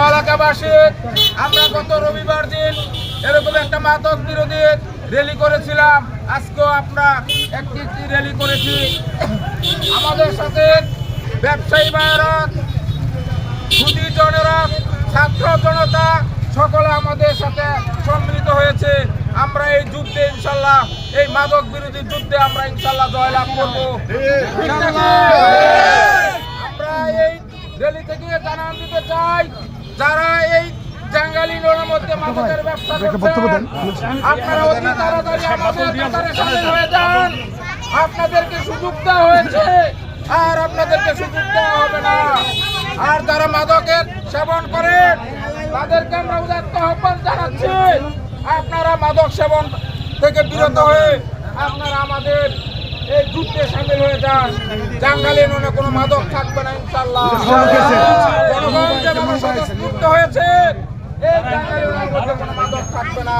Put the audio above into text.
এলাকাবাসী, আমরা গত রবিবার দিন এরকম একটা মাদক বিরোধী র্যালি করেছিলাম। আজকেও আমরা একটি র্যালি করেছি। আমাদের সাথে ব্যবসায়ী ভাইয়েরা, সুধী জনেরা, ছাত্র জনতা সকলে আমাদের সাথে সম্মিলিত হয়েছে। আমরা এই যুদ্ধে ইনশাল্লাহ, এই মাদক বিরোধী যুদ্ধে আমরা ইনশাল্লাহ জয়লাভ করব। আমরা এই র্যালি থেকে জানান দিতে চাই, যারা এই জাঙ্গালি নোড়ার মধ্যে মাদকের ব্যবসা করছেন, আপনারা অতি তাড়াতাড়ি আমাদের কাতারে শামিল হয়ে যান। আপনাদেরকে সুযোগ দেওয়া হয়েছে, আর আপনাদেরকে সুযোগ দেওয়া হবে না। আর যারা মাদকের সেবন করেন তাদেরকে আমরা উদাত্ত আহ্বান জানাচ্ছি, আপনারা মাদক সেবন থেকে বিরত হয়ে আপনারা আমাদের এই যুদ্ধে সামিল হয়ে যান। জাঙ্গালি নোনে কোনো মাদক থাকবে না ইনশাআল্লাহ। জনগণ যেভাবে স্বতঃস্ফূর্ত হয়েছে, এই জাঙ্গালি নোনের মধ্যে কোনো মাদক থাকবে না।